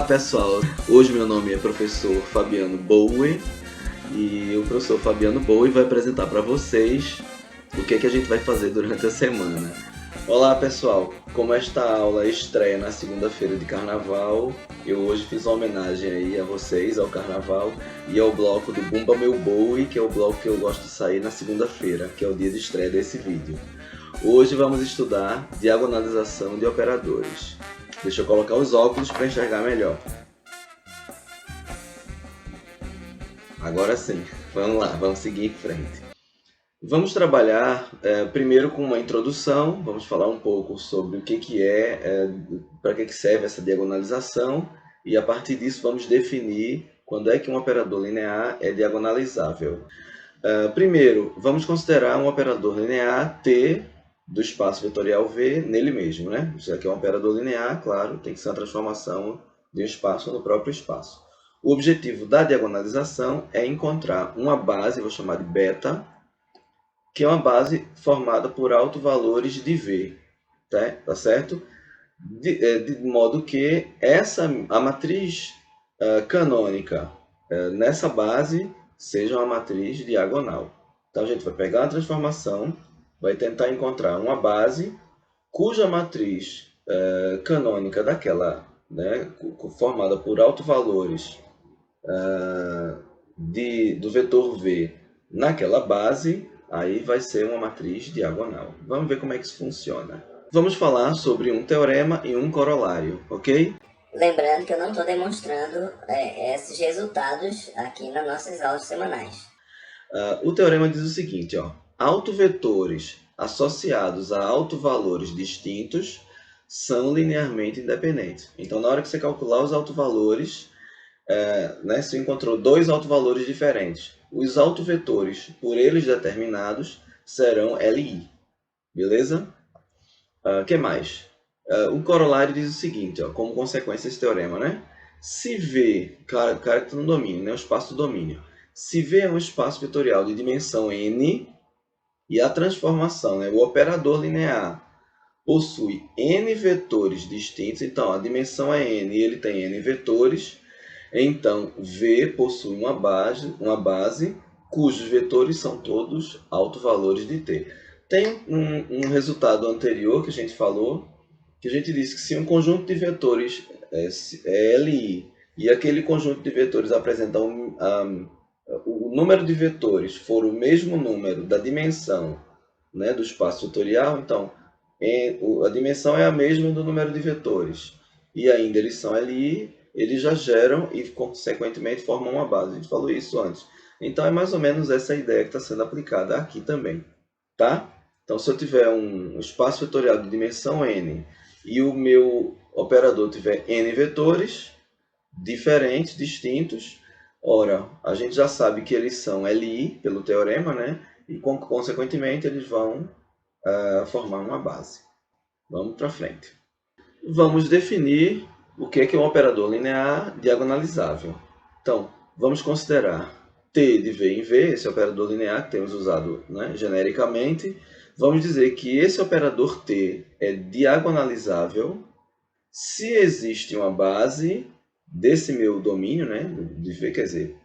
Olá pessoal, hoje meu nome é professor Fabiano Bowie e o professor Fabiano Bowie vai apresentar para vocês o que a gente vai fazer durante a semana. Olá pessoal, como esta aula estreia na segunda-feira de carnaval, eu hoje fiz uma homenagem aí a vocês, ao carnaval e ao bloco do Bumba Meu Bowie, que é o bloco que eu gosto de sair na segunda-feira, que é o dia de estreia desse vídeo. Hoje vamos estudar diagonalização de operadores. Deixa eu colocar os óculos para enxergar melhor. Agora sim, vamos lá, vamos seguir em frente. Vamos trabalhar primeiro com uma introdução, vamos falar um pouco sobre o que é, para que serve essa diagonalização, e a partir disso vamos definir quando é que um operador linear é diagonalizável. Primeiro, vamos considerar um operador linear T do espaço vetorial V nele mesmo, né? Isso aqui é um operador linear, claro, tem que ser uma transformação de um espaço no próprio espaço. O objetivo da diagonalização é encontrar uma base, vou chamar de beta, que é uma base formada por autovalores de V, tá certo? De modo que a matriz canônica nessa base seja uma matriz diagonal. Então a gente vai pegar a transformação, vai tentar encontrar uma base cuja matriz canônica daquela, né, formada por autovalores do vetor V naquela base, aí vai ser uma matriz diagonal. Vamos ver como é que isso funciona. Vamos falar sobre um teorema e um corolário, ok? Lembrando que eu não estou demonstrando esses resultados aqui nas nossas aulas semanais. O teorema diz o seguinte, ó, autovetores associados a autovalores distintos são linearmente independentes. Então, na hora que você calcular os autovalores, né, você encontrou dois autovalores diferentes. Os autovetores, por eles determinados, serão LI. Beleza? Que mais? O corolário diz o seguinte, ó, como consequência desse teorema, né? Se V, cara que está no domínio, né, o espaço do domínio, se V é um espaço vetorial de dimensão n e a transformação, né, o operador linear, possui n vetores distintos, então a dimensão é n e ele tem n vetores, então V possui uma base cujos vetores são todos autovalores de t. Tem um resultado anterior que a gente falou, que a gente disse que se um conjunto de vetores é LI e aquele conjunto de vetores apresenta o número de vetores for o mesmo número da dimensão, né, do espaço vetorial, então a dimensão é a mesma do número de vetores e ainda eles são LI, eles já geram e consequentemente formam uma base. A gente falou isso antes. Então é mais ou menos essa ideia que está sendo aplicada aqui também, tá? Então se eu tiver um espaço vetorial de dimensão n e o meu operador tiver n vetores diferentes, distintos, ora, a gente já sabe que eles são LI pelo teorema, né? E consequentemente eles vão formar uma base. Vamos para frente. Vamos definir o que é um operador linear diagonalizável. Então, vamos considerar T de V em V, esse operador linear que temos usado, né, genericamente. Vamos dizer que esse operador T é diagonalizável se existe uma base desse meu domínio, né, de V, quer dizer,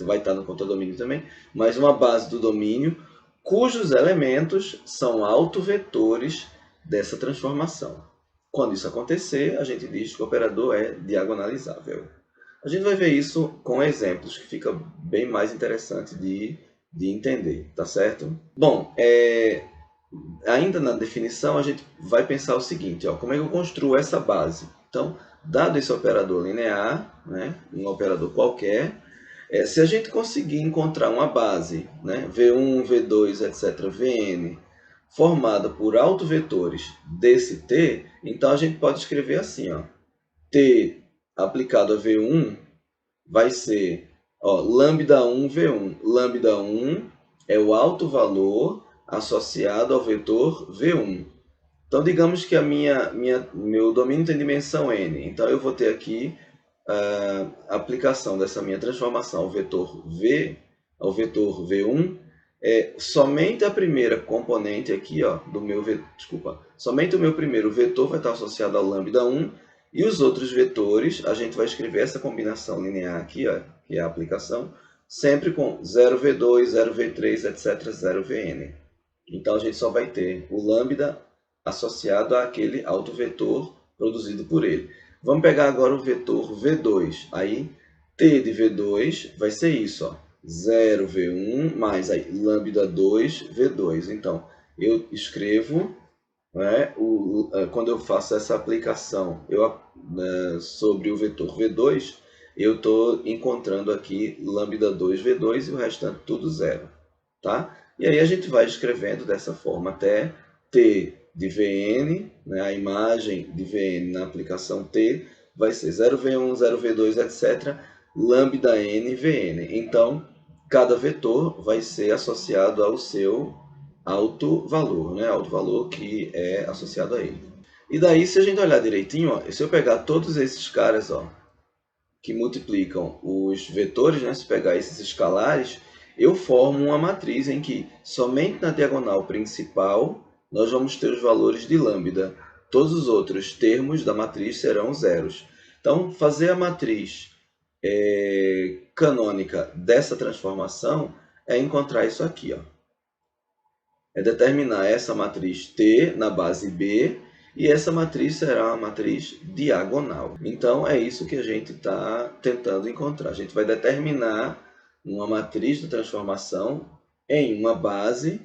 vai estar no contradomínio também, mas uma base do domínio cujos elementos são autovetores dessa transformação. Quando isso acontecer, a gente diz que o operador é diagonalizável. A gente vai ver isso com exemplos, que fica bem mais interessante de entender, tá certo? Bom, ainda na definição, a gente vai pensar o seguinte, ó, como é que eu construo essa base? Então, dado esse operador linear, né, um operador qualquer, se a gente conseguir encontrar uma base, né, V1, V2, etc., Vn, formada por autovetores desse T, então a gente pode escrever assim, ó, T aplicado a V1 vai ser lambda1 V1. Lambda1 é o autovalor associado ao vetor V1. Então, digamos que meu domínio tem dimensão n. Então, eu vou ter aqui a aplicação dessa minha transformação ao vetor V1, somente a primeira componente aqui, ó, somente o meu primeiro vetor vai estar associado ao lambda1 E os outros vetores, a gente vai escrever essa combinação linear aqui, ó, que é a aplicação, sempre com 0v2, 0v3, etc, 0vn. Então a gente só vai ter o lambda associado àquele autovetor produzido por ele. Vamos pegar agora o vetor v2. Aí t de v2 vai ser isso, ó, 0v1 mais aí, lambda 2 v2. Então eu escrevo, né, quando eu faço essa aplicação sobre o vetor v2, eu estou encontrando aqui lambda 2 v2 e o restante tudo zero. Tá? E aí a gente vai escrevendo dessa forma até t de Vn, né, a imagem de Vn na aplicação t vai ser 0v1, 0v2, etc, lambda n Vn. Então, cada vetor vai ser associado ao seu autovalor, né, autovalor que é associado a ele. E daí, se a gente olhar direitinho, ó, se eu pegar todos esses caras, ó, que multiplicam os vetores, né, se pegar esses escalares, eu formo uma matriz em que somente na diagonal principal nós vamos ter os valores de lambda. Todos os outros termos da matriz serão zeros. Então, fazer a matriz canônica dessa transformação é encontrar isso aqui, ó. É determinar essa matriz T na base B, e essa matriz será uma matriz diagonal. Então, é isso que a gente está tentando encontrar. A gente vai determinar uma matriz de transformação em uma base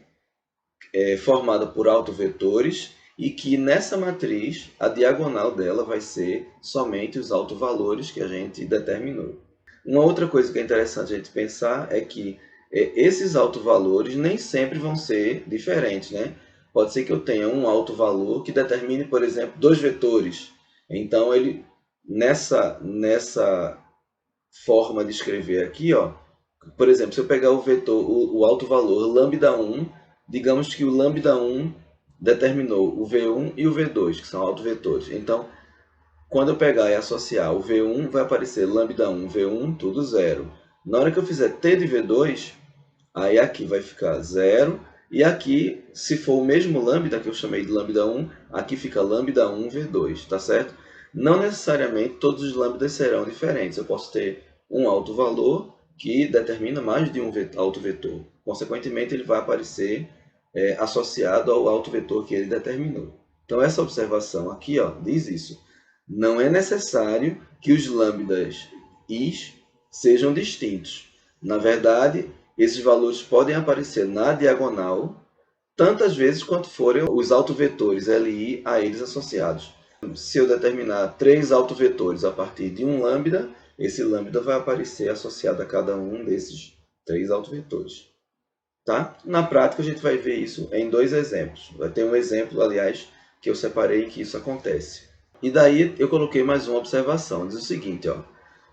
formada por autovetores, e que nessa matriz, a diagonal dela vai ser somente os autovalores que a gente determinou. Uma outra coisa que é interessante a gente pensar é que esses autovalores nem sempre vão ser diferentes, né? Pode ser que eu tenha um autovalor que determine, por exemplo, dois vetores. Então, ele nessa forma de escrever aqui, ó, por exemplo, se eu pegar o vetor, o autovalor lambda1, digamos que o lambda1 determinou o v1 e o v2, que são autovetores. Então, quando eu pegar e associar o v1, vai aparecer lambda1, v1, tudo zero. Na hora que eu fizer t de v2, aí aqui vai ficar zero, e aqui, se for o mesmo lambda que eu chamei de lambda1, aqui fica lambda1, v2, tá certo? Não necessariamente todos os lambdas serão diferentes. Eu posso ter um autovalor que determina mais de um autovetor. Consequentemente, ele vai aparecer associado ao autovetor que ele determinou. Então, essa observação aqui, ó, diz isso. Não é necessário que os lambdas i's sejam distintos. Na verdade, esses valores podem aparecer na diagonal tantas vezes quanto forem os autovetores Li a eles associados. Se eu determinar 3 autovetores a partir de um lambda, esse lambda vai aparecer associado a cada um desses 3 autovetores. Tá? Na prática, a gente vai ver isso em 2 exemplos. Vai ter um exemplo, aliás, que eu separei em que isso acontece. E daí eu coloquei mais uma observação. Diz o seguinte, ó.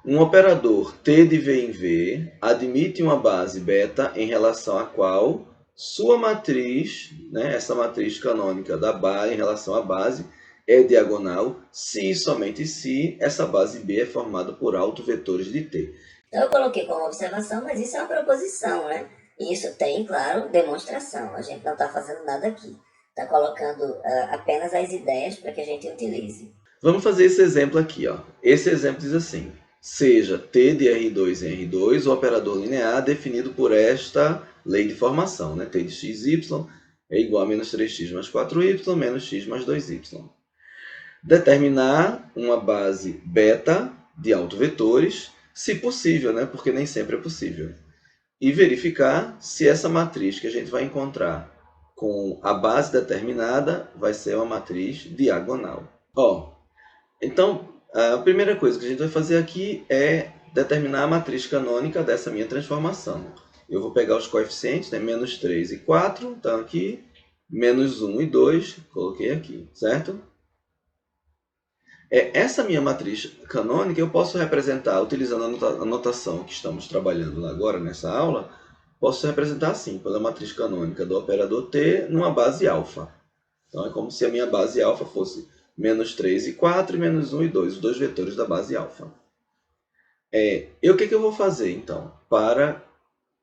Um operador T de V em V admite uma base beta em relação à qual sua matriz, né, essa matriz canônica da base em relação à base, é diagonal se e somente se essa base B é formada por autovetores de T. Então eu coloquei como observação, mas isso é uma proposição, né? E isso tem, claro, demonstração. A gente não está fazendo nada aqui. Está colocando apenas as ideias para que a gente utilize. Vamos fazer esse exemplo aqui, ó. Esse exemplo diz assim: seja T de R2 em R2 o operador linear definido por esta lei de formação, né? T de xy é igual a menos 3x mais 4y menos x mais 2y. Determinar uma base beta de autovetores, se possível, né? Porque nem sempre é possível. E verificar se essa matriz que a gente vai encontrar com a base determinada vai ser uma matriz diagonal. Ó, então, a primeira coisa que a gente vai fazer aqui é determinar a matriz canônica dessa minha transformação. Eu vou pegar os coeficientes, né? Menos 3 e 4, estão aqui. Menos 1 e 2, coloquei aqui, certo? Essa minha matriz canônica eu posso representar, utilizando a notação que estamos trabalhando agora nessa aula, posso representar assim, pela matriz canônica do operador T numa base alfa. Então, é como se a minha base alfa fosse menos 3 e 4 e menos 1 e 2, os dois vetores da base alfa. E o que eu vou fazer, então, para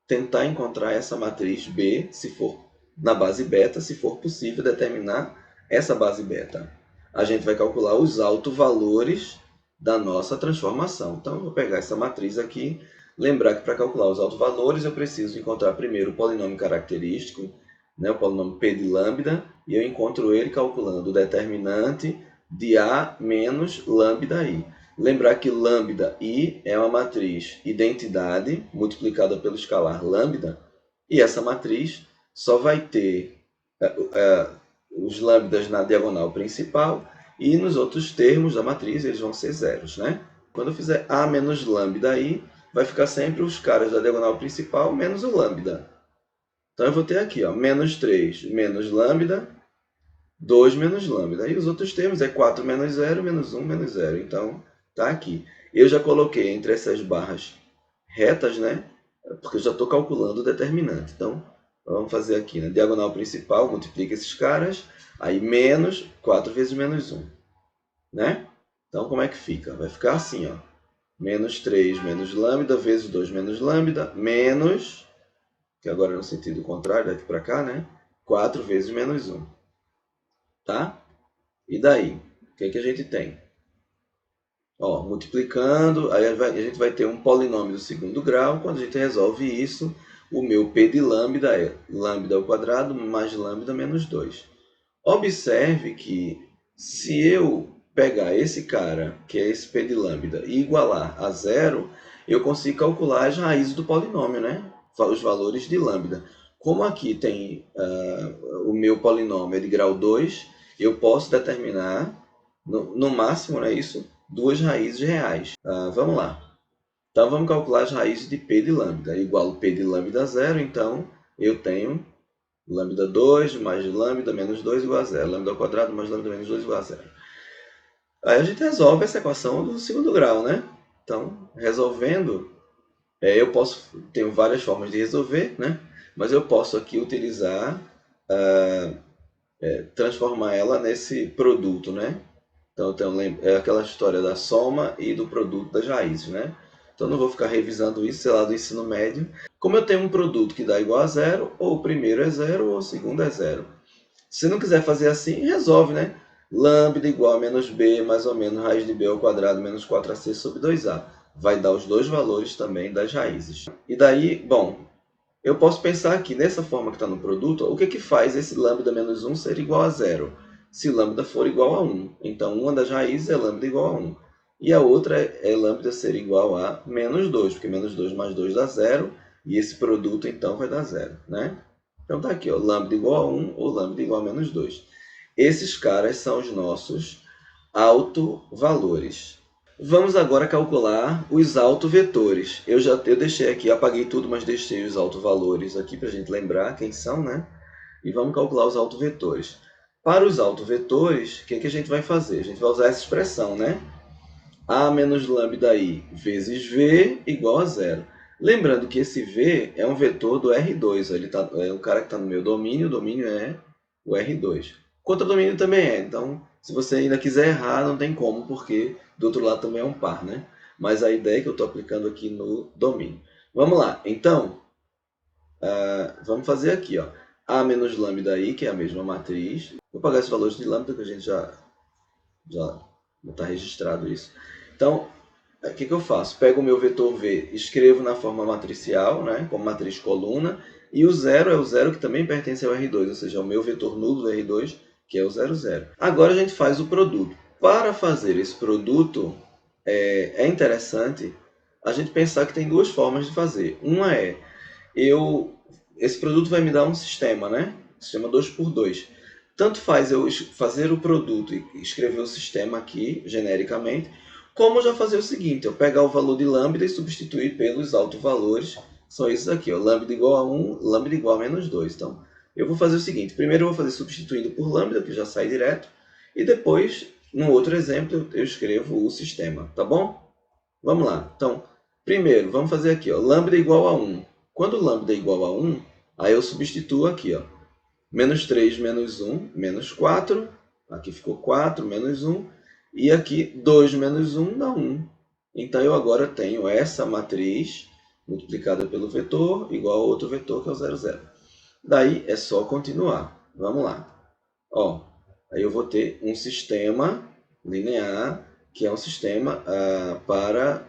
tentar encontrar essa matriz B, se for na base beta, se for possível determinar essa base beta? a gente vai calcular os autovalores da nossa transformação. Então, eu vou pegar essa matriz aqui, lembrar que para calcular os autovalores eu preciso encontrar primeiro o polinômio característico, né, o polinômio P de lambda, e eu encontro ele calculando o determinante de A menos lambda I. Lembrar que lambda I é uma matriz identidade multiplicada pelo escalar lambda, e essa matriz só vai ter os lambdas na diagonal principal, e nos outros termos da matriz eles vão ser zeros, né? Quando eu fizer A menos lambda I, vai ficar sempre os caras da diagonal principal menos o lambda. Então eu vou ter aqui, ó, menos 3 menos lambda, 2 menos lambda. E os outros termos é 4 menos 0, menos 1 menos 0. Então, tá aqui. Eu já coloquei entre essas barras retas, né? Porque eu já estou calculando o determinante. Então, vamos fazer aqui, na diagonal principal, multiplica esses caras, aí menos 4 vezes menos 1, né? Então, como é que fica? Vai ficar assim, ó. Menos 3 menos lambda vezes 2 menos lambda, menos, que agora é no sentido contrário, daqui para cá, né? 4 vezes menos 1. Tá? E daí? O que, que a gente tem? Ó, multiplicando, aí a gente vai ter um polinômio do segundo grau. Quando a gente resolve isso, o meu P de lambda é lambda ao quadrado mais lambda menos 2. Observe que se eu pegar esse cara, que é esse P de lambda, e igualar a zero, eu consigo calcular as raízes do polinômio, né? Os valores de lambda. Como aqui tem o meu polinômio é de grau 2, eu posso determinar, no máximo, né, isso, duas raízes reais. Vamos lá. Então, vamos calcular as raízes de P de lambda. Igual P de lambda a zero, então eu tenho lambda 2 mais lambda menos 2 igual a zero. Lambda ao quadrado mais lambda menos 2 igual a zero. Aí a gente resolve essa equação do segundo grau, né? Então, resolvendo, tenho várias formas de resolver, né? Mas eu posso aqui utilizar, transformar ela nesse produto, né? Então, é aquela história da soma e do produto das raízes, né? Então, não vou ficar revisando isso, sei lá, do ensino médio. Como eu tenho um produto que dá igual a zero, ou o primeiro é zero, ou o segundo é zero. Se não quiser fazer assim, resolve, né? Lambda igual a menos b, mais ou menos raiz de b ao quadrado menos 4ac sobre 2a. Vai dar os dois valores também das raízes. E daí, bom, eu posso pensar aqui, nessa forma que está no produto, o que faz esse lambda menos 1 ser igual a zero? Se lambda for igual a 1. Então, uma das raízes é lambda igual a 1. E a outra é lambda ser igual a menos 2, porque menos 2 mais 2 dá zero, e esse produto, então, vai dar zero, né? Então, tá aqui, ó, lambda igual a 1 ou lambda igual a menos 2. Esses caras são os nossos autovalores. Vamos agora calcular os autovetores. Eu deixei aqui, apaguei tudo, mas deixei os autovalores aqui para a gente lembrar quem são, né? E vamos calcular os autovetores. Para os autovetores, o que a gente vai fazer? A gente vai usar essa expressão, né? A menos lambda I vezes V igual a zero. Lembrando que esse V é um vetor do R2. É o cara que está no meu domínio, o domínio é o R2. Contradomínio também é, então se você ainda quiser errar, não tem como, porque do outro lado também é um par, né? Mas a ideia é que eu estou aplicando aqui no domínio. Vamos lá, então, vamos fazer aqui, ó. A menos lambda I, que é a mesma matriz. Vou pagar esses valores de lambda, que a gente já está registrado isso. Então, o que eu faço? Pego o meu vetor V, escrevo na forma matricial, né, como matriz coluna, e o zero é o zero que também pertence ao R2, ou seja, o meu vetor nulo do R2, que é o 0, 0. Agora a gente faz o produto. Para fazer esse produto, é interessante a gente pensar que tem duas formas de fazer. Uma é, esse produto vai me dar um sistema, né? Sistema 2x2. Tanto faz eu fazer o produto e escrever o sistema aqui, genericamente, como já fazer o seguinte, eu pegar o valor de lambda e substituir pelos autovalores, são esses aqui, ó, lambda igual a 1, lambda igual a menos 2. Então, eu vou fazer o seguinte, primeiro eu vou fazer substituindo por lambda, que já sai direto, e depois, no outro exemplo, eu escrevo o sistema, tá bom? Vamos lá. Então, primeiro, vamos fazer aqui, ó, lambda igual a 1. Quando lambda é igual a 1, aí eu substituo aqui, ó, menos 3 menos 1, menos 4, aqui ficou 4, menos 1, e aqui 2 menos 1 dá 1. Então, eu agora tenho essa matriz multiplicada pelo vetor igual a outro vetor, que é o 0, 0. Daí, é só continuar. Vamos lá. Ó, Aí eu vou ter um sistema linear, que é um sistema para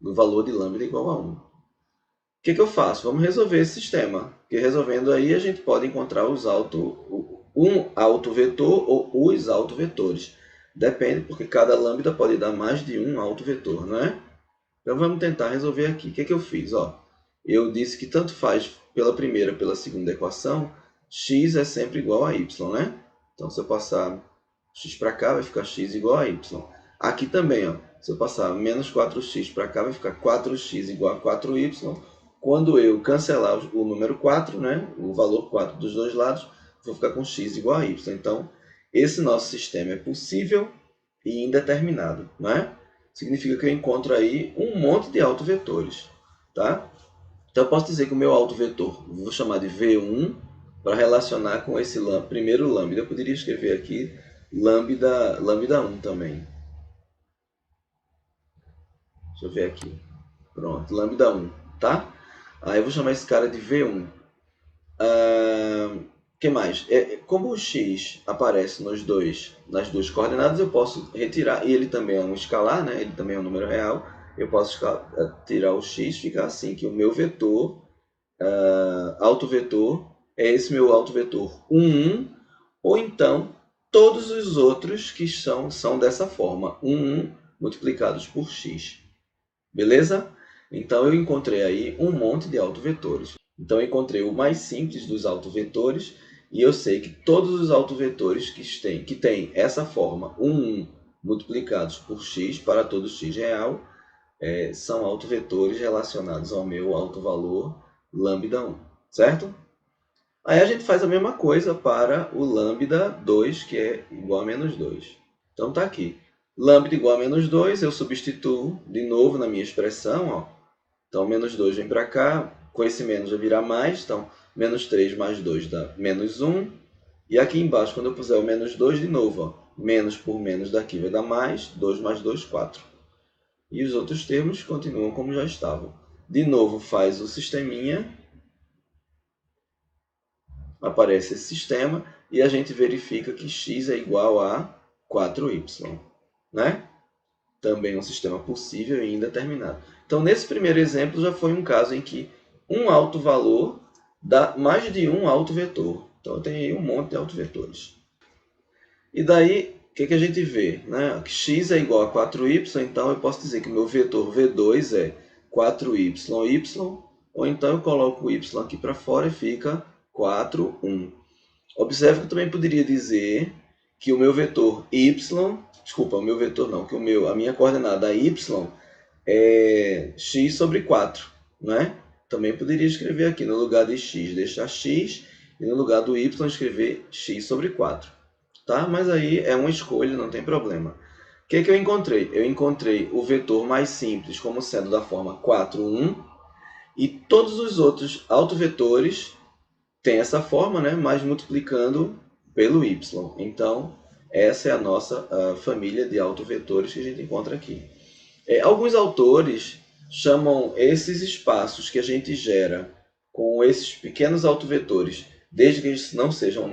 o valor de lambda igual a 1. O que eu faço? Vamos resolver esse sistema. Porque resolvendo aí a gente pode encontrar um autovetor ou os autovetores. Depende, porque cada lambda pode dar mais de um autovetor, não é? Então vamos tentar resolver aqui. O que eu fiz? Eu disse que tanto faz pela primeira pela segunda equação, x é sempre igual a y, né? Então se eu passar x para cá, vai ficar x igual a y. Aqui também, se eu passar menos 4x para cá, vai ficar 4x igual a 4y. Quando eu cancelar o número 4, né, o valor 4 dos dois lados, vou ficar com x igual a y. Então, esse nosso sistema é possível e indeterminado, né? Significa que eu encontro aí um monte de autovetores, tá? Então, eu posso dizer que o meu autovetor, vou chamar de V1, para relacionar com esse primeiro lambda. Eu poderia escrever aqui lambda 1 também. Deixa eu ver aqui. Pronto, lambda 1, tá? Aí eu vou chamar esse cara de V1. Que mais? Como o x aparece nas duas coordenadas, eu posso retirar, e ele também é um escalar, né? Ele também é um número real, eu posso tirar o x, ficar assim, que o meu vetor, autovetor, é esse meu autovetor 1, ou então todos os outros que são dessa forma, 1 multiplicados por x. Beleza? Então eu encontrei aí um monte de autovetores. Então eu encontrei o mais simples dos autovetores e eu sei que todos os autovetores que têm essa forma 1 multiplicados por x para todo x real são autovetores relacionados ao meu autovalor lambda 1, certo? Aí a gente faz a mesma coisa para o lambda 2, que é igual a menos 2. Então está aqui. Lambda igual a menos 2, eu substituo de novo na minha expressão. Então, menos 2 vem para cá, com esse menos vai virar mais. Então, menos 3 mais 2 dá menos 1. E aqui embaixo, quando eu puser o menos 2, de novo, menos por menos daqui vai dar mais. 2 mais 2, 4. E os outros termos continuam como já estavam. De novo, faz o sisteminha. Aparece esse sistema e a gente verifica que x é igual a 4y, né? Também um sistema possível e indeterminado. Então, nesse primeiro exemplo, já foi um caso em que um autovalor dá mais de um autovetor. Então, eu tenho aí um monte de autovetores. E daí, o que a gente vê? Né? Que x é igual a 4y, então eu posso dizer que o meu vetor V2 é 4y, ou então eu coloco o y aqui para fora e fica 4, 1. Observe que eu também poderia dizer que o meu vetor y, desculpa, o meu vetor não, que a minha coordenada y é x sobre 4, né? Também poderia escrever aqui, no lugar de x, deixar x, e no lugar do y escrever x sobre 4, tá? Mas aí é uma escolha, não tem problema. O que eu encontrei? Eu encontrei o vetor mais simples como sendo da forma 4, 1, e todos os outros autovetores tem essa forma, né, mas multiplicando pelo y. Então, essa é a nossa família de autovetores que a gente encontra aqui. Alguns autores chamam esses espaços que a gente gera com esses pequenos autovetores, desde que eles não sejam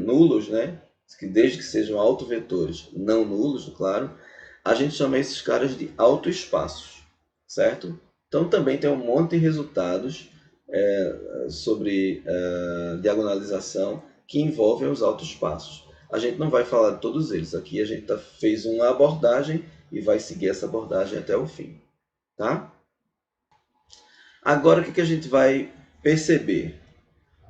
nulos, né, desde que sejam autovetores não nulos, claro, a gente chama esses caras de autoespaços, certo? Então, também tem um monte de resultados sobre diagonalização que envolvem os autoespaços. A gente não vai falar de todos eles. Aqui a gente fez uma abordagem e vai seguir essa abordagem até o fim. Tá? Agora, o que a gente vai perceber?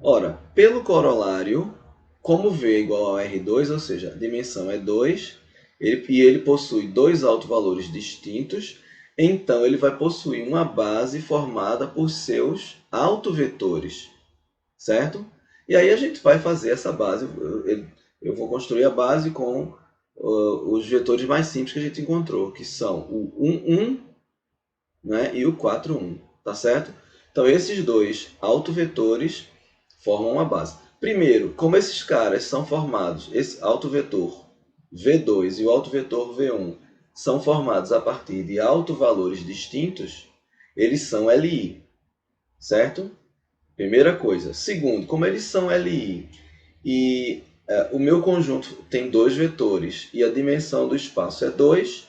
Ora, pelo corolário, como V é igual a R2, ou seja, a dimensão é 2, e ele possui dois autovalores distintos, então ele vai possuir uma base formada por seus autovetores, certo? E aí a gente vai fazer essa base, eu vou construir a base com os vetores mais simples que a gente encontrou, que são o 1, 1, né, e o 4, 1, tá certo? Então esses dois autovetores formam uma base. Primeiro, como esses caras são formados, esse autovetor V2 e o autovetor V1 são formados a partir de autovalores distintos, eles são LI, certo? Primeira coisa. Segundo, como eles são LI e o meu conjunto tem dois vetores e a dimensão do espaço é 2,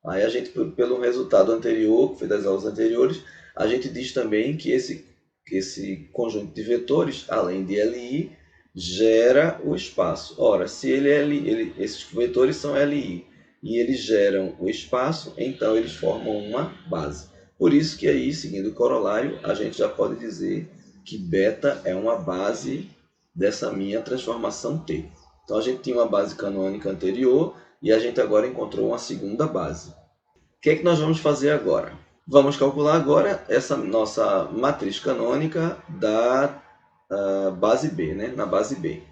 aí a gente, pelo resultado anterior, que foi das aulas anteriores, a gente diz também que esse conjunto de vetores, além de LI, gera o espaço. Ora, se esses vetores são LI e eles geram o espaço, então eles formam uma base. Por isso que aí, seguindo o corolário, a gente já pode dizer que beta é uma base dessa minha transformação T. Então a gente tinha uma base canônica anterior e a gente agora encontrou uma segunda base. O que é que nós vamos fazer agora? Vamos calcular agora essa nossa matriz canônica da base B, né? Na base B.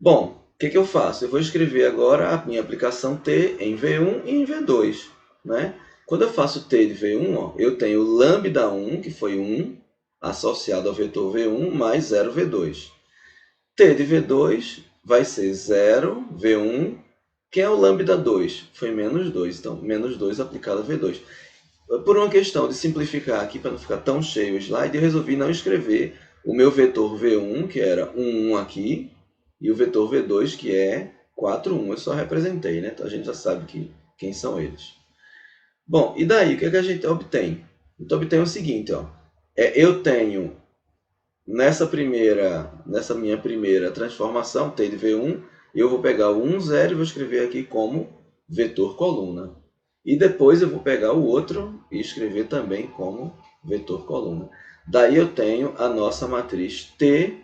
Bom, o que é que eu faço? Eu vou escrever agora a minha aplicação T em V1 e em V2. Né? Quando eu faço T de V1, ó, eu tenho lambda1, que foi 1, associado ao vetor V1, mais 0 V2. T de V2 vai ser 0, V1. Quem é o lambda 2? Foi menos 2, então menos 2 aplicado a V2. Por uma questão de simplificar aqui, para não ficar tão cheio o slide, eu resolvi não escrever o meu vetor V1, que era 1, 1 aqui, e o vetor V2, que é 4, 1. Eu só representei, né? Então a gente já sabe quem são eles. Bom, e daí, o que é que a gente obtém? Então obtém o seguinte, ó. Eu tenho nessa minha primeira transformação, T de V1, eu vou pegar o 1, 0 e vou escrever aqui como vetor coluna. E depois eu vou pegar o outro e escrever também como vetor coluna. Daí eu tenho a nossa matriz T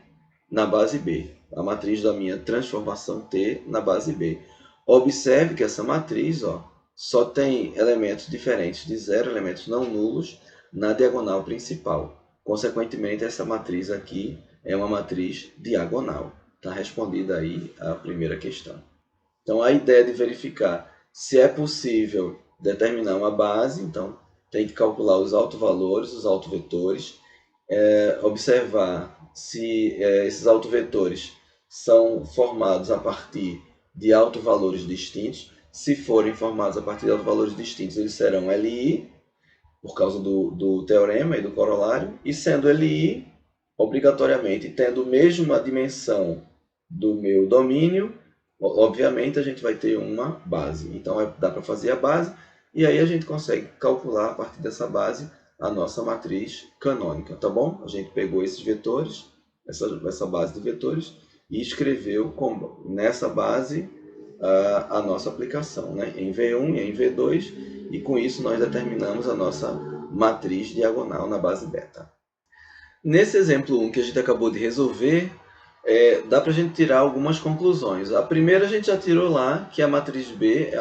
na base B, a matriz da minha transformação T na base B. Observe que essa matriz só tem elementos diferentes de 0, elementos não nulos, na diagonal principal. Consequentemente, essa matriz aqui é uma matriz diagonal. Está respondida aí a primeira questão. Então, a ideia de verificar se é possível determinar uma base, então tem que calcular os autovalores, os autovetores, observar se esses autovetores são formados a partir de autovalores distintos. Se forem formados a partir de autovalores distintos, eles serão LI, por causa do teorema e do corolário, e sendo LI, obrigatoriamente, tendo a mesma dimensão do meu domínio, obviamente a gente vai ter uma base. Então dá para fazer a base, e aí a gente consegue calcular a partir dessa base a nossa matriz canônica, tá bom? A gente pegou esses vetores, essa base de vetores, e escreveu nessa base a nossa aplicação, né? Em V1 e em V2, e com isso nós determinamos a nossa matriz diagonal na base beta. Nesse exemplo 1 que a gente acabou de resolver, dá para a gente tirar algumas conclusões. A primeira a gente já tirou lá, que a matriz B é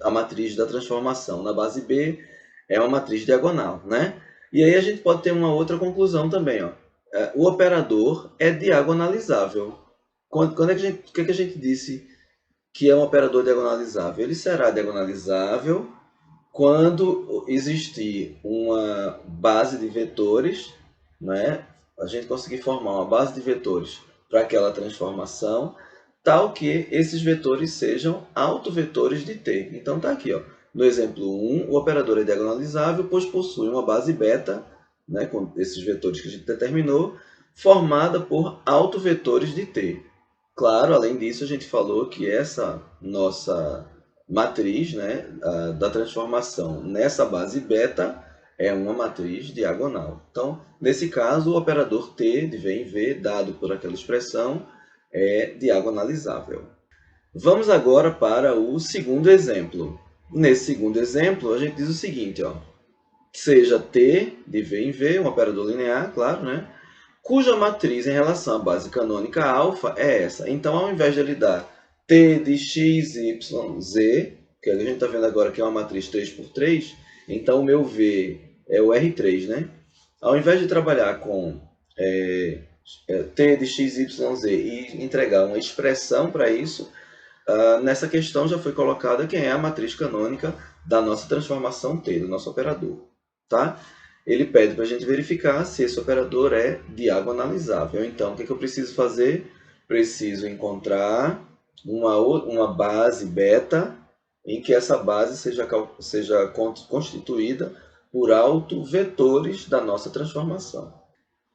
a matriz da transformação. Na base B é uma matriz diagonal, né? E aí a gente pode ter uma outra conclusão também. O operador é diagonalizável. O que a gente disse que é um operador diagonalizável? Ele será diagonalizável quando existir uma base de vetores, né? A gente conseguir formar uma base de vetores para aquela transformação, tal que esses vetores sejam autovetores de T. Então está aqui, no exemplo 1, o operador é diagonalizável, pois possui uma base beta, né, com esses vetores que a gente determinou, formada por autovetores de T. Claro, além disso, a gente falou que essa nossa matriz, né, da transformação nessa base beta é uma matriz diagonal. Então, nesse caso, o operador T de V em V, dado por aquela expressão, é diagonalizável. Vamos agora para o segundo exemplo. Nesse segundo exemplo, a gente diz o seguinte, seja T de V em V, um operador linear, claro, né? Cuja matriz em relação à base canônica alfa é essa. Então, ao invés de ele dar T de x, y, z, que a gente está vendo agora que é uma matriz 3×3, então o meu V é o R3, né? Ao invés de trabalhar com T de x, y, z e entregar uma expressão para isso, nessa questão já foi colocada quem é a matriz canônica da nossa transformação T, do nosso operador. Tá? Ele pede para a gente verificar se esse operador é diagonalizável. Então, o que eu preciso fazer? Preciso encontrar uma base beta em que essa base seja constituída por autovetores da nossa transformação.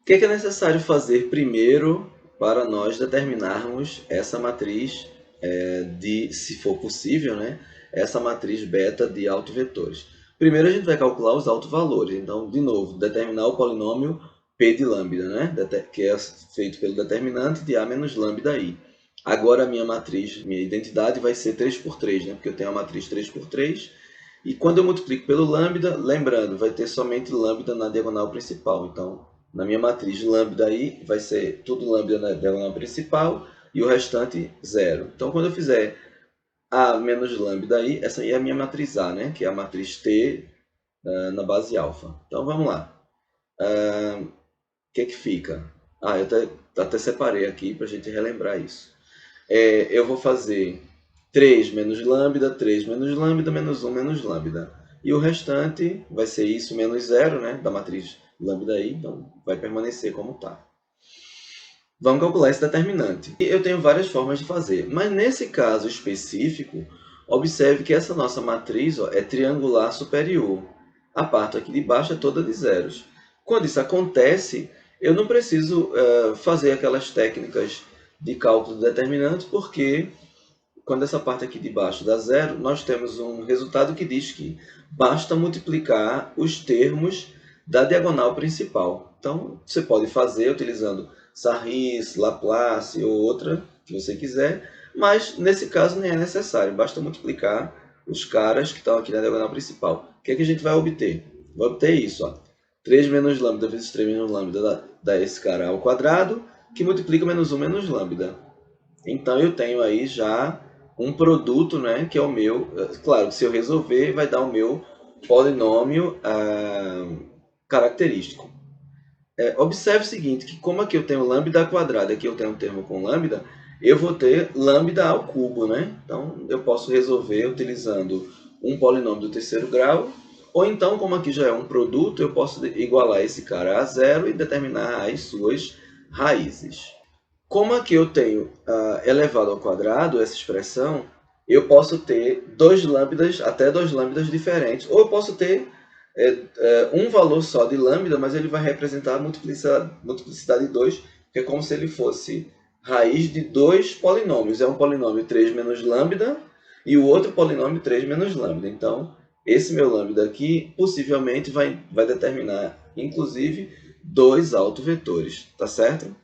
O que é necessário fazer primeiro para nós determinarmos essa matriz se for possível, né, essa matriz beta de autovetores. Primeiro a gente vai calcular os autovalores. Então, de novo, determinar o polinômio P de lambda, né, que é feito pelo determinante de A menos lambda I. Agora a minha matriz, minha identidade vai ser 3 por 3, né, porque eu tenho a matriz 3 por 3. E quando eu multiplico pelo lambda, lembrando, vai ter somente lambda na diagonal principal. Então, na minha matriz lambda aí, vai ser tudo lambda na diagonal principal e o restante zero. Então, quando eu fizer A menos lambda aí, essa aí é a minha matriz A, né? Que é a matriz T na base alfa. Então, vamos lá. O que fica? Eu até separei aqui para a gente relembrar isso. Eu vou fazer 3 menos lambda, 3 menos lambda, menos 1 menos lambda. E o restante vai ser isso menos zero, né, da matriz lambda aí, então vai permanecer como está. Vamos calcular esse determinante. E eu tenho várias formas de fazer, mas nesse caso específico, observe que essa nossa matriz é triangular superior. A parte aqui de baixo é toda de zeros. Quando isso acontece, eu não preciso fazer aquelas técnicas de cálculo do determinante, porque quando essa parte aqui de baixo dá zero, nós temos um resultado que diz que basta multiplicar os termos da diagonal principal. Então, você pode fazer utilizando Sarris, Laplace ou outra que você quiser, mas nesse caso nem é necessário, basta multiplicar os caras que estão aqui na diagonal principal. O que é que a gente vai obter? Vai obter isso, ó. 3 menos lambda vezes 3 menos lambda dá esse cara ao quadrado, que multiplica menos 1 menos lambda. Então, eu tenho aí já um produto, né, que é o meu. Claro que se eu resolver, vai dar o meu polinômio característico. Observe o seguinte, que como aqui eu tenho lambda quadrada, aqui eu tenho um termo com lambda, eu vou ter lambda ao cubo, né? Então, eu posso resolver utilizando um polinômio do terceiro grau, ou então, como aqui já é um produto, eu posso igualar esse cara a zero e determinar as suas raízes. Como aqui eu tenho elevado ao quadrado, essa expressão, eu posso ter até dois lambdas diferentes. Ou eu posso ter um valor só de lambda, mas ele vai representar a multiplicidade de 2, que é como se ele fosse raiz de dois polinômios. É um polinômio 3 menos lambda e o outro polinômio 3 menos lambda. Então, esse meu lambda aqui possivelmente vai determinar, inclusive, dois autovetores, tá certo?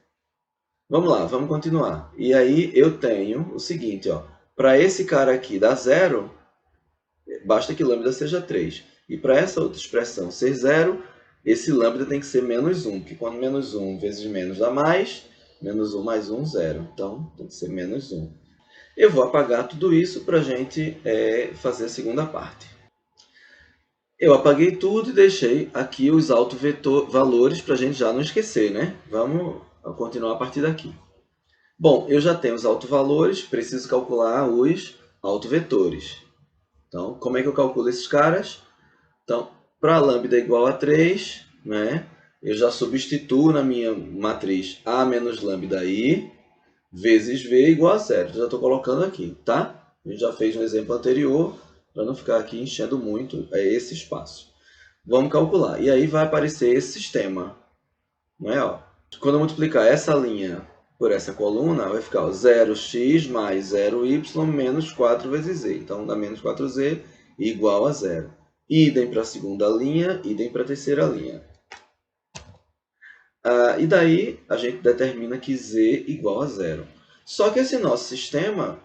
Vamos lá, vamos continuar. E aí eu tenho o seguinte, ó. Para esse cara aqui dar zero, basta que lambda seja 3. E para essa outra expressão ser zero, esse lambda tem que ser menos 1, porque quando menos 1 vezes menos dá mais, menos 1 mais 1, zero. Então, tem que ser menos 1. Eu vou apagar tudo isso para a gente fazer a segunda parte. Eu apaguei tudo e deixei aqui os autovalores para a gente já não esquecer, né? Vamos continuar a partir daqui. Bom, eu já tenho os autovalores, preciso calcular os autovetores. Então, como é que eu calculo esses caras? Então, para lambda igual a 3, né, eu já substituo na minha matriz A menos lambda I vezes V igual a zero. Já estou colocando aqui, tá? A gente já fez no exemplo anterior, para não ficar aqui enchendo muito esse espaço. Vamos calcular. E aí vai aparecer esse sistema. Não é? Ó, quando eu multiplicar essa linha por essa coluna, vai ficar 0x mais 0y menos 4 vezes z. Então, dá menos 4z igual a zero. Idem para a segunda linha, idem para a terceira linha. E daí, a gente determina que z igual a zero. Só que esse nosso sistema,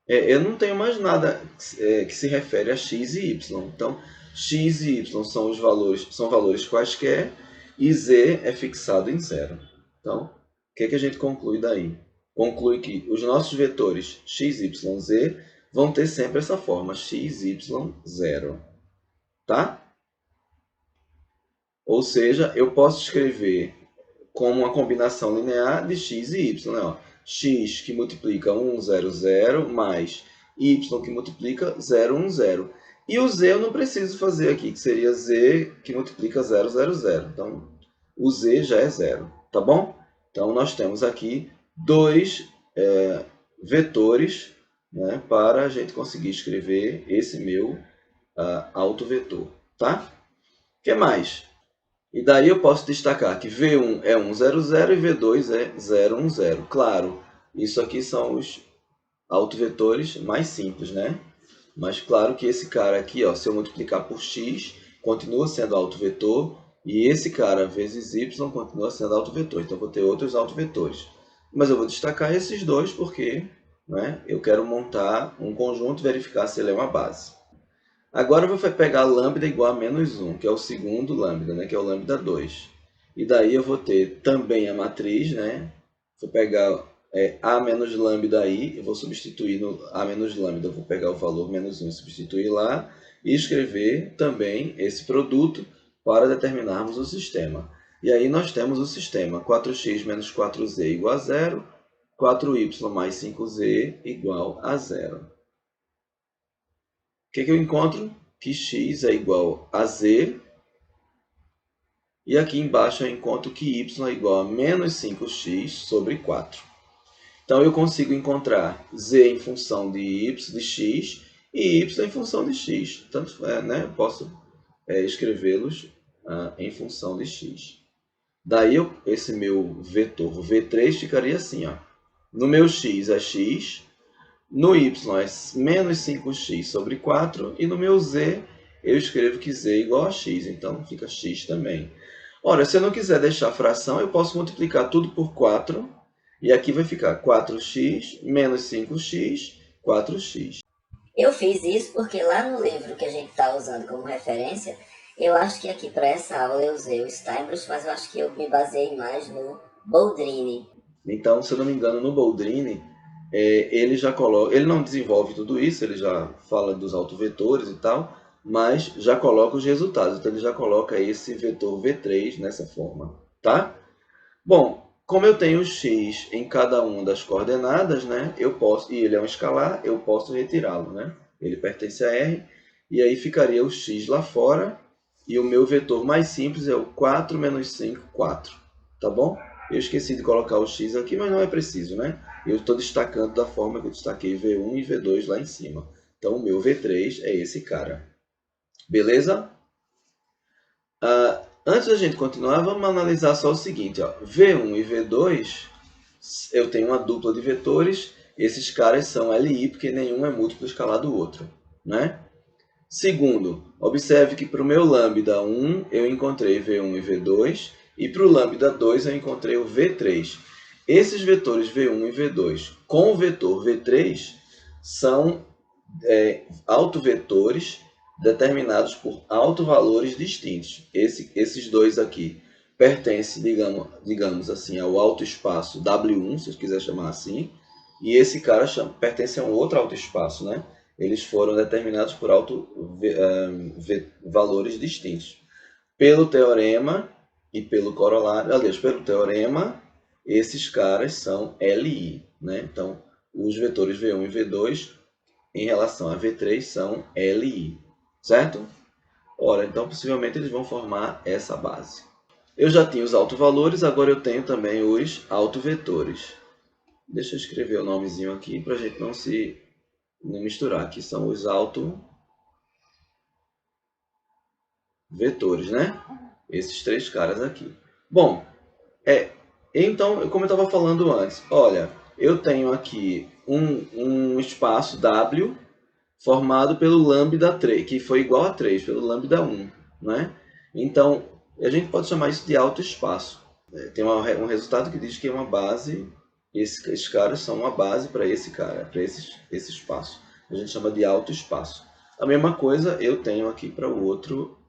eu não tenho mais nada que se refere a x e y. Então, x e y são valores quaisquer, e z é fixado em zero. Então, o que a gente conclui daí? Conclui que os nossos vetores x, y, z vão ter sempre essa forma, x, y, zero. Tá? Ou seja, eu posso escrever como uma combinação linear de x e y. Né? Ó, x que multiplica 1, 0, 0, mais y que multiplica 0, 1, 0. E o z eu não preciso fazer aqui, que seria z que multiplica 0, 0, 0. Então, o z já é zero, tá bom? Então, nós temos aqui dois vetores, né, para a gente conseguir escrever esse meu autovetor, tá? O que mais? E daí eu posso destacar que V1 é 1, 0, 0 e V2 é 0, 1, 0. Claro, isso aqui são os autovetores mais simples, né? Mas claro que esse cara aqui, ó, se eu multiplicar por x, continua sendo autovetor, e esse cara vezes y continua sendo autovetor. Então, eu vou ter outros autovetores. Mas eu vou destacar esses dois porque, né, eu quero montar um conjunto e verificar se ele é uma base. Agora eu vou pegar lambda igual a menos 1, que é o segundo lambda, né, que é o lambda 2. E daí eu vou ter também a matriz, né? Vou pegar a menos lambda aí, eu vou substituir no a menos lambda, eu vou pegar o valor menos 1 e substituir lá, e escrever também esse produto para determinarmos o sistema. E aí nós temos o sistema 4x menos 4z igual a 0, 4y mais 5z igual a 0. O que eu encontro? Que x é igual a z, e aqui embaixo eu encontro que y é igual a menos 5x sobre 4. Então, eu consigo encontrar z em função de y de x e y em função de x. Tanto né? Eu posso escrevê-los em função de x. Daí, esse meu vetor v3 ficaria assim. Ó. No meu x é x, no y é menos 5x sobre 4, e no meu z eu escrevo que z é igual a x, então fica x também. Ora, se eu não quiser deixar fração, eu posso multiplicar tudo por 4, e aqui vai ficar 4x menos 5x, 4x. Eu fiz isso porque lá no livro que a gente está usando como referência, eu acho que aqui para essa aula eu usei o Steinbruch, mas eu acho que eu me baseei mais no Boldrini. Então, se eu não me engano, no Boldrini, ele já coloca, ele não desenvolve tudo isso, ele já fala dos autovetores e tal, mas já coloca os resultados. Então, ele já coloca esse vetor V3 nessa forma, tá? Bom, como eu tenho x em cada uma das coordenadas, né, eu posso, e ele é um escalar, eu posso retirá-lo, né? Ele pertence a R, e aí ficaria o x lá fora, e o meu vetor mais simples é o 4 menos 5, 4, tá bom? Eu esqueci de colocar o x aqui, mas não é preciso, né? Eu estou destacando da forma que eu destaquei V1 e V2 lá em cima. Então, o meu V3 é esse cara. Beleza? Antes da gente continuar, vamos analisar só o seguinte. Ó. V1 e V2, eu tenho uma dupla de vetores. Esses caras são LI, porque nenhum é múltiplo escalar do outro. Né? Segundo, observe que para o meu lambda 1 eu encontrei V1 e V2, e para o lambda 2 eu encontrei o V3. Esses vetores V1 e V2 com o vetor V3 são autovetores determinados por autovalores distintos. Esses dois aqui pertencem, digamos assim, ao autoespaço W1, se você quiser chamar assim, e esse cara pertence a um outro autoespaço, né? Eles foram determinados por valores distintos. Pelo teorema e pelo corolário, aliás, pelo teorema, esses caras são LI, né? Então, os vetores V1 e V2 em relação a V3 são LI, certo? Ora, então possivelmente eles vão formar essa base. Eu já tinha os autovalores, agora eu tenho também os autovetores. Deixa eu escrever o nomezinho aqui para a gente não se misturar. Aqui são os autovetores, né? Esses três caras aqui. Bom, então, como eu estava falando antes, olha, eu tenho aqui um espaço W formado pelo lambda 3, que foi igual a 3, pelo lambda 1. Né? Então, a gente pode chamar isso de autoespaço. Tem um resultado que diz que é uma base, esses caras são uma base para esse cara, para esse espaço. A gente chama de autoespaço. A mesma coisa eu tenho aqui para o outro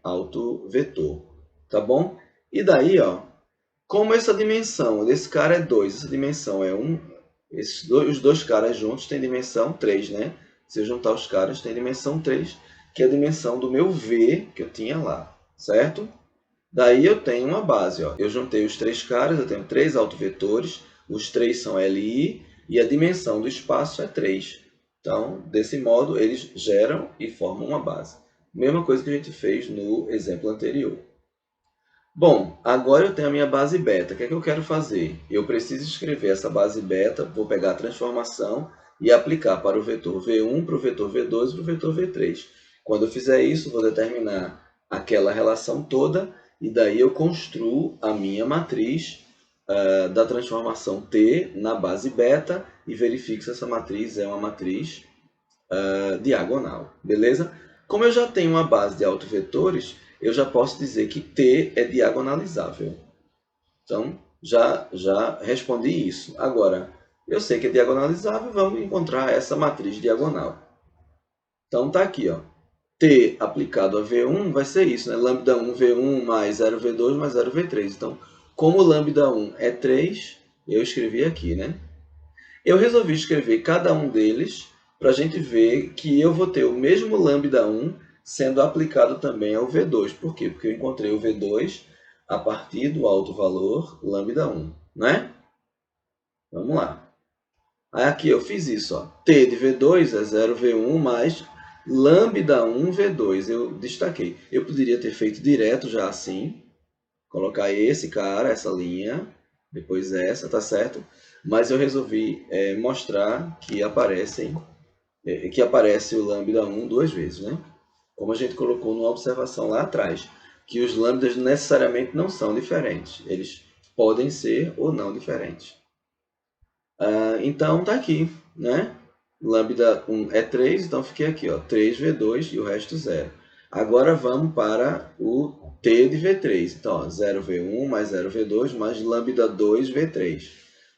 autovetor. Tá bom? E daí, ó, como essa dimensão desse cara é 2, essa dimensão é 1, os dois caras juntos têm dimensão 3, né? Se eu juntar os caras, tem dimensão 3, que é a dimensão do meu V que eu tinha lá, certo? Daí eu tenho uma base. Ó. Eu juntei os três caras, eu tenho três autovetores, os três são LI, e a dimensão do espaço é 3. Então, desse modo, eles geram e formam uma base. Mesma coisa que a gente fez no exemplo anterior. Bom, agora eu tenho a minha base beta. O que é que eu quero fazer? Eu preciso escrever essa base beta, vou pegar a transformação e aplicar para o vetor V1, para o vetor V2 e para o vetor V3. Quando eu fizer isso, vou determinar aquela relação toda e daí eu construo a minha matriz da transformação T na base beta e verifico se essa matriz é uma matriz diagonal, beleza? Como eu já tenho uma base de autovetores, eu já posso dizer que T é diagonalizável. Então, já respondi isso. Agora, eu sei que é diagonalizável, vamos encontrar essa matriz diagonal. Então, tá aqui, ó. T aplicado a V1 vai ser isso, né? Lambda 1 V1 mais 0 V2 mais 0 V3. Então, como lambda 1 é 3, eu escrevi aqui, né? Eu resolvi escrever cada um deles para a gente ver que eu vou ter o mesmo lambda 1 sendo aplicado também ao V2. Por quê? Porque eu encontrei o V2 a partir do alto valor lambda 1, né? Vamos lá. Aí aqui eu fiz isso, ó. T de V2 é 0 V1 mais lambda 1 V2. Eu destaquei. Eu poderia ter feito direto já assim. Colocar esse cara, essa linha, depois essa, tá certo? Mas eu resolvi mostrar que aparece o lambda 1 duas vezes, né? Como a gente colocou numa observação lá atrás, que os lambdas necessariamente não são diferentes. Eles podem ser ou não diferentes. Então, tá aqui, né? Lambda 1 é 3, então fiquei aqui, ó, 3V2 e o resto 0. Agora vamos para o T de V3. Então, ó, 0V1 mais 0V2 mais lambda 2 V3.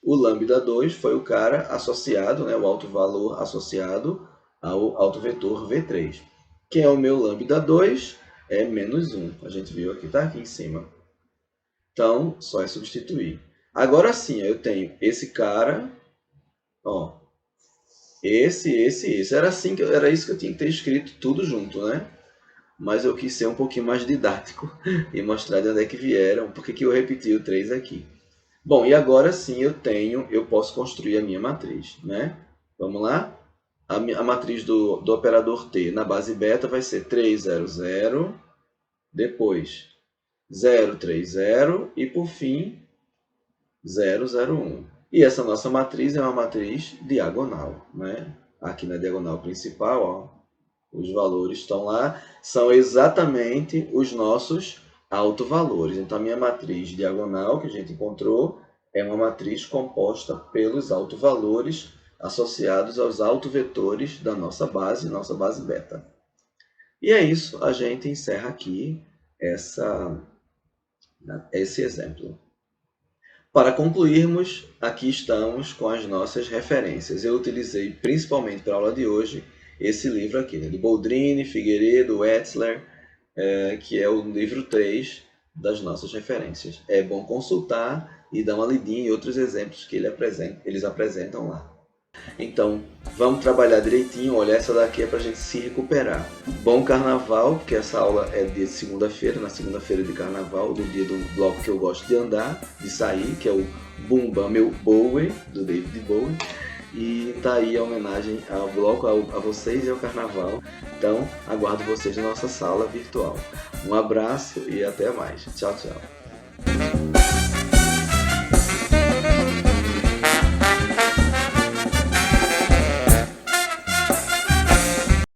O lambda 2 foi o cara associado, né, o alto valor associado ao alto vetor V3. Quem é o meu lambda 2? É menos 1. A gente viu aqui, tá aqui em cima. Então, só é substituir. Agora sim, eu tenho esse cara, ó, esse. Era isso que eu tinha que ter escrito tudo junto, né? Mas eu quis ser um pouquinho mais didático e mostrar de onde é que vieram, porque que eu repeti o 3 aqui. Bom, e agora sim eu posso construir a minha matriz, né? Vamos lá? A matriz do operador T na base beta vai ser 3, 0, 0, depois 0, 3, 0 e por fim 0, 0, 1. E essa nossa matriz é uma matriz diagonal, né? Aqui na diagonal principal, ó, os valores estão lá, são exatamente os nossos autovalores. Então, a minha matriz diagonal que a gente encontrou é uma matriz composta pelos autovalores associados aos autovetores da nossa base beta. E é isso, a gente encerra aqui esse exemplo. Para concluirmos, aqui estamos com as nossas referências. Eu utilizei principalmente para a aula de hoje esse livro aqui, né, de Boldrini, Figueiredo, Wetzler, que é o livro 3 das nossas referências. É bom consultar e dar uma lidinha em outros exemplos que eles apresentam lá. Então, vamos trabalhar direitinho. Olha, essa daqui é para a gente se recuperar. Bom carnaval, porque essa aula é dia de segunda-feira, na segunda-feira de carnaval, do dia do bloco que eu gosto de andar, de sair, que é o Boom Bam Meu Bowie, do David Bowie. E tá aí a homenagem ao bloco, a vocês e ao carnaval. Então, aguardo vocês na nossa sala virtual. Um abraço e até mais. Tchau, tchau.